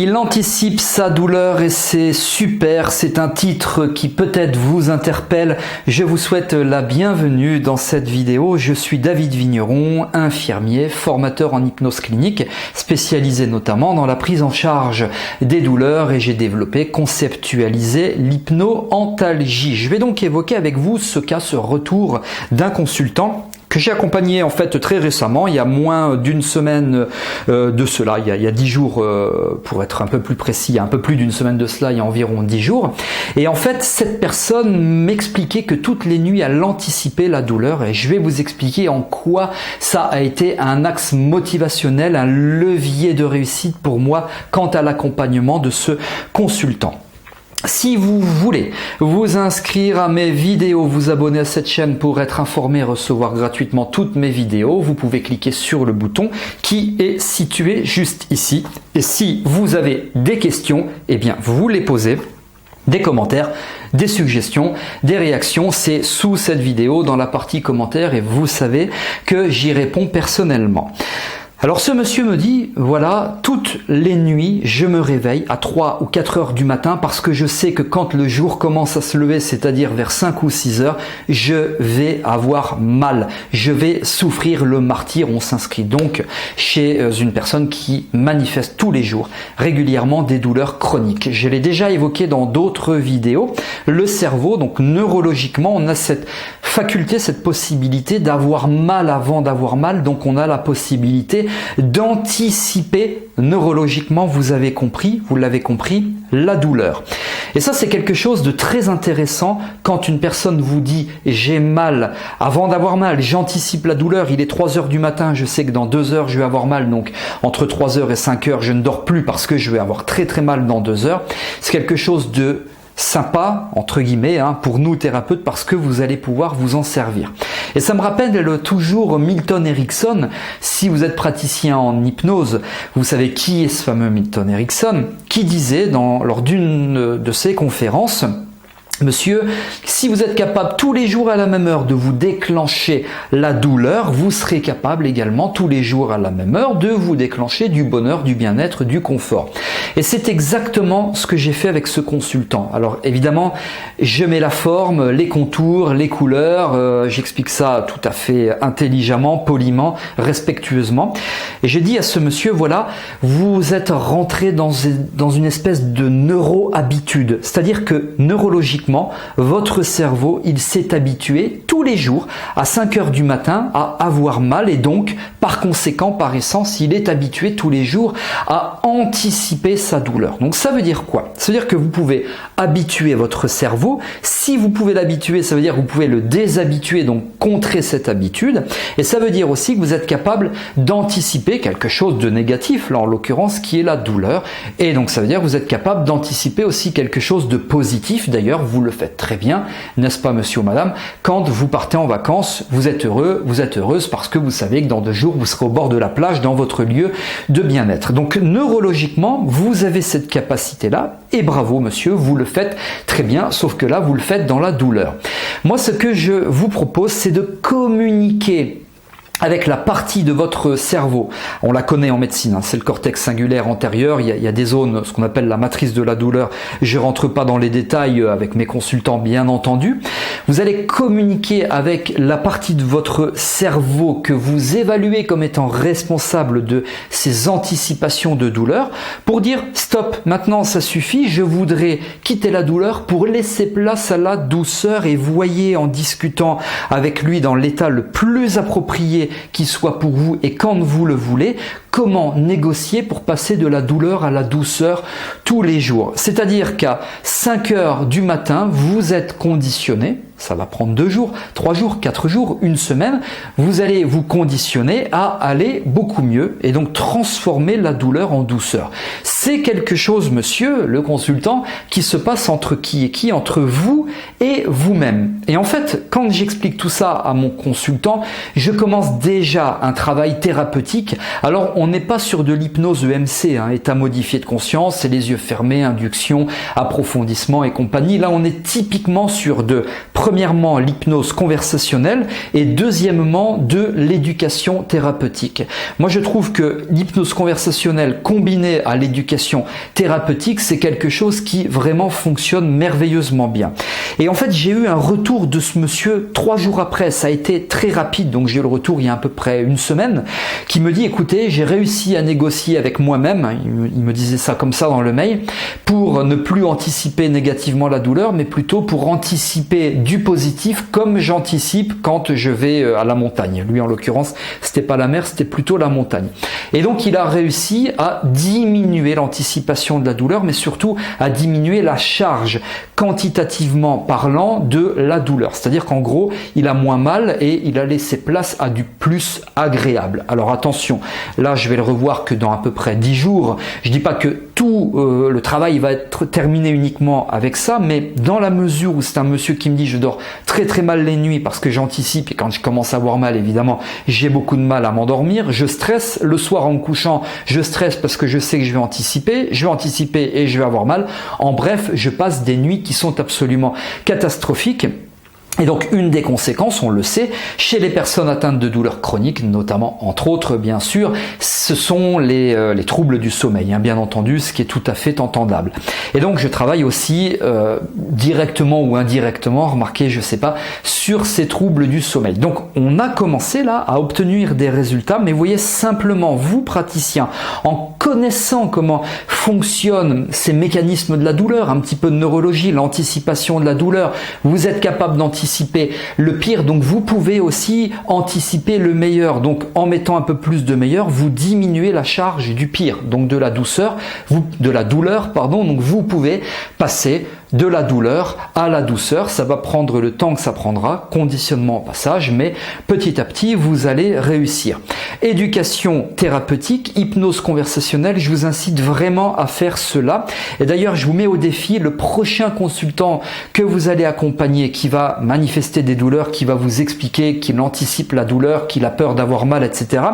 Il anticipe sa douleur et c'est super, c'est un titre qui peut-être vous interpelle. Je vous souhaite la bienvenue dans cette vidéo. Je suis David Vigneron, infirmier, formateur en hypnose clinique, spécialisé notamment dans la prise en charge des douleurs et j'ai développé, conceptualisé l'hypno-antalgie. Je vais donc évoquer avec vous ce retour d'un consultant que j'ai accompagné en fait très récemment, il y a moins d'une semaine de cela, il y a 10 jours pour être un peu plus précis, il y a un peu plus d'une semaine de cela, il y a environ 10 jours. Et en fait, cette personne m'expliquait que toutes les nuits, elle anticipait la douleur et je vais vous expliquer en quoi ça a été un axe motivationnel, un levier de réussite pour moi quant à l'accompagnement de ce consultant. Si vous voulez vous inscrire à mes vidéos, vous abonner à cette chaîne pour être informé et recevoir gratuitement toutes mes vidéos, vous pouvez cliquer sur le bouton qui est situé juste ici. Et si vous avez des questions, eh bien vous les posez. Des commentaires, des suggestions, des réactions, c'est sous cette vidéo dans la partie commentaires et vous savez que j'y réponds personnellement. Alors ce monsieur me dit, voilà, toutes les nuits, je me réveille à 3 ou 4 heures du matin parce que je sais que quand le jour commence à se lever, c'est-à-dire vers 5 ou 6 heures, je vais avoir mal, je vais souffrir le martyre. On s'inscrit donc chez une personne qui manifeste tous les jours, régulièrement des douleurs chroniques. Je l'ai déjà évoqué dans d'autres vidéos. Le cerveau, donc neurologiquement, on a cette faculté, cette possibilité d'avoir mal avant d'avoir mal, donc on a la possibilité d'anticiper neurologiquement, vous l'avez compris, la douleur. Et ça, c'est quelque chose de très intéressant quand une personne vous dit « j'ai mal avant d'avoir mal, j'anticipe la douleur, il est 3 heures du matin, je sais que dans 2 heures je vais avoir mal, donc entre 3 heures et 5 heures je ne dors plus parce que je vais avoir très très mal dans 2 heures ». C'est quelque chose de sympa, entre guillemets, pour nous thérapeutes parce que vous allez pouvoir vous en servir. Et ça me rappelle toujours Milton Erickson. Si vous êtes praticien en hypnose, vous savez qui est ce fameux Milton Erickson, qui disait lors d'une de ses conférences: Monsieur, si vous êtes capable tous les jours à la même heure de vous déclencher la douleur, vous serez capable également tous les jours à la même heure de vous déclencher du bonheur, du bien-être, du confort. Et c'est exactement ce que j'ai fait avec ce consultant. Alors évidemment, je mets la forme, les contours, les couleurs, j'explique ça tout à fait intelligemment, poliment, respectueusement. Et j'ai dit à ce monsieur, voilà, vous êtes rentré dans une espèce de neuro-habitude. C'est-à-dire que neurologiquement, votre cerveau, il s'est habitué tous les jours à 5 heures du matin à avoir mal et donc, par conséquent, par essence, il est habitué tous les jours à anticiper sa douleur. Donc ça veut dire quoi? Ça veut dire que vous pouvez habituer votre cerveau. Si vous pouvez l'habituer, ça veut dire que vous pouvez le déshabituer, donc contrer cette habitude. Et ça veut dire aussi que vous êtes capable d'anticiper quelque chose de négatif, là en l'occurrence, qui est la douleur. Et donc ça veut dire que vous êtes capable d'anticiper aussi quelque chose de positif. D'ailleurs, vous le faites très bien, n'est-ce pas monsieur ou madame? Quand vous partez en vacances, vous êtes heureux, vous êtes heureuse parce que vous savez que dans 2 jours, vous serez au bord de la plage dans votre lieu de bien-être. Donc neurologiquement, vous avez cette capacité-là et bravo monsieur, vous le faites très bien, sauf que là, vous le faites dans la douleur. Moi, ce que je vous propose, c'est de communiquer avec la partie de votre cerveau. On la connaît en médecine, c'est le cortex singulaire antérieur, il y a des zones, ce qu'on appelle la matrice de la douleur. Je rentre pas dans les détails avec mes consultants, bien entendu. Vous allez communiquer avec la partie de votre cerveau que vous évaluez comme étant responsable de ces anticipations de douleur pour dire stop, maintenant ça suffit, je voudrais quitter la douleur pour laisser place à la douceur et voyez en discutant avec lui dans l'état le plus approprié qui soit pour vous et quand vous le voulez, comment négocier pour passer de la douleur à la douceur tous les jours. C'est-à-dire qu'à 5 heures du matin, vous êtes conditionné, ça va prendre 2 jours, 3 jours, 4 jours, 1 semaine, vous allez vous conditionner à aller beaucoup mieux et donc transformer la douleur en douceur. C'est quelque chose, monsieur, le consultant, qui se passe entre qui et qui, entre vous et vous-même. Et en fait, quand j'explique tout ça à mon consultant, je commence déjà un travail thérapeutique. Alors, on n'est pas sur de l'hypnose EMC, état modifié de conscience, c'est les yeux fermés, induction, approfondissement et compagnie. Là, on est typiquement sur de premièrement l'hypnose conversationnelle et deuxièmement de l'éducation thérapeutique. Moi je trouve que l'hypnose conversationnelle combinée à l'éducation thérapeutique, c'est quelque chose qui vraiment fonctionne merveilleusement bien. Et en fait j'ai eu un retour de ce monsieur 3 jours après, ça a été très rapide, donc j'ai eu le retour il y a à peu près une semaine, qui me dit écoutez, j'ai réussi à négocier avec moi-même, il me disait ça comme ça dans le mail, pour ne plus anticiper négativement la douleur, mais plutôt pour anticiper du positif comme j'anticipe quand je vais à la montagne. Lui en l'occurrence, c'était pas la mer, c'était plutôt la montagne. Et donc il a réussi à diminuer l'anticipation de la douleur, mais surtout à diminuer la charge quantitativement parlant de la douleur. C'est-à-dire qu'en gros, il a moins mal et il a laissé place à du plus agréable. Alors attention, là je vais le revoir que dans à peu près 10 jours. Je dis pas que tout le travail va être terminé uniquement avec ça, mais dans la mesure où c'est un monsieur qui me dit je dors très très mal les nuits parce que j'anticipe et quand je commence à avoir mal, évidemment, j'ai beaucoup de mal à m'endormir, je stresse, le soir en me couchant, je stresse parce que je sais que je vais anticiper et je vais avoir mal. En bref, je passe des nuits qui sont absolument catastrophiques. Et donc une des conséquences, on le sait, chez les personnes atteintes de douleurs chroniques, notamment entre autres bien sûr, ce sont les troubles du sommeil, bien entendu, ce qui est tout à fait entendable. Et donc je travaille aussi directement ou indirectement, remarquez, je sais pas, sur ces troubles du sommeil. Donc on a commencé là à obtenir des résultats, mais vous voyez simplement vous praticiens, en connaissant comment fonctionnent ces mécanismes de la douleur, un petit peu de neurologie, l'anticipation de la douleur, vous êtes capable d'anticiper le pire, donc vous pouvez aussi anticiper le meilleur. Donc en mettant un peu plus de meilleur, vous diminuez la charge du pire, donc de la douleur, donc vous pouvez passer de la douleur à la douceur. Ça va prendre le temps que ça prendra, conditionnement au passage, mais petit à petit, vous allez réussir. Éducation thérapeutique, hypnose conversationnelle, je vous incite vraiment à faire cela. Et d'ailleurs, je vous mets au défi le prochain consultant que vous allez accompagner, qui va manifester des douleurs, qui va vous expliquer qu'il anticipe la douleur, qu'il a peur d'avoir mal, etc.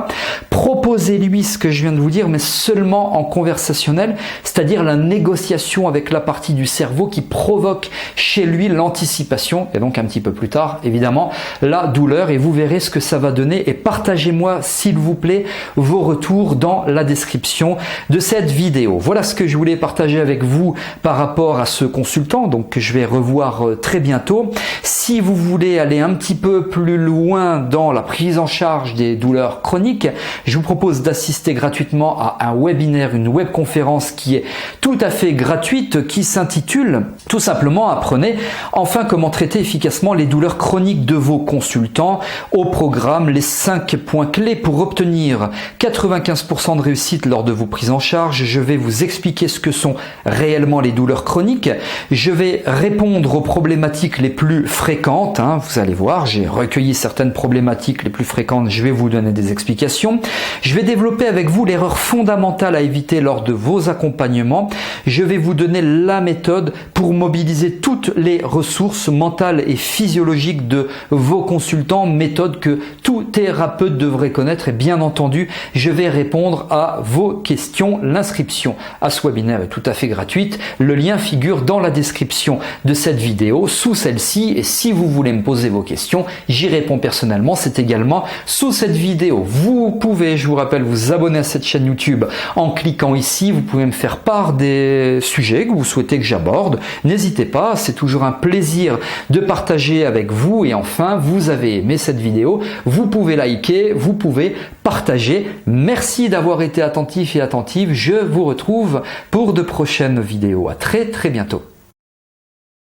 Proposez-lui ce que je viens de vous dire, mais seulement en conversationnel, c'est-à-dire la négociation avec la partie du cerveau qui provoque chez lui l'anticipation, et donc un petit peu plus tard, évidemment, la douleur, et vous verrez ce que ça va donner. Et partagez-moi, s'il vous plaît, vos retours dans la description de cette vidéo. Voilà ce que je voulais partager avec vous par rapport à ce consultant, donc que je vais revoir très bientôt. Si vous voulez aller un petit peu plus loin dans la prise en charge des douleurs chroniques, je vous propose d'assister gratuitement à un webinaire, une webconférence qui est tout à fait gratuite, qui s'intitule tout simplement apprenez enfin comment traiter efficacement les douleurs chroniques de vos consultants. Au programme, les 5 points clés pour obtenir 95% de réussite lors de vos prises en charge. Je vais vous expliquer ce que sont réellement les douleurs chroniques. Je vais répondre aux problématiques les plus fréquentes. Vous allez voir, j'ai recueilli certaines problématiques les plus fréquentes. Je vais vous donner des explications. Je vais développer avec vous l'erreur fondamentale à éviter lors de vos accompagnements. Je vais vous donner la méthode pour mobiliser toutes les ressources mentales et physiologiques de vos consultants, méthode que tout thérapeute devrait connaître, et bien entendu, je vais répondre à vos questions. L'inscription à ce webinaire est tout à fait gratuite. Le lien figure dans la description de cette vidéo, sous celle-ci, et si vous voulez me poser vos questions, j'y réponds personnellement, c'est également sous cette vidéo. Vous pouvez, je vous rappelle, vous abonner à cette chaîne YouTube en cliquant ici. Vous pouvez me faire part des sujets que vous souhaitez que j'aborde. N'hésitez pas, c'est toujours un plaisir de partager avec vous. Et enfin, vous avez aimé cette vidéo, vous pouvez liker, vous pouvez partager. Merci d'avoir été attentif et attentive. Je vous retrouve pour de prochaines vidéos. À très bientôt.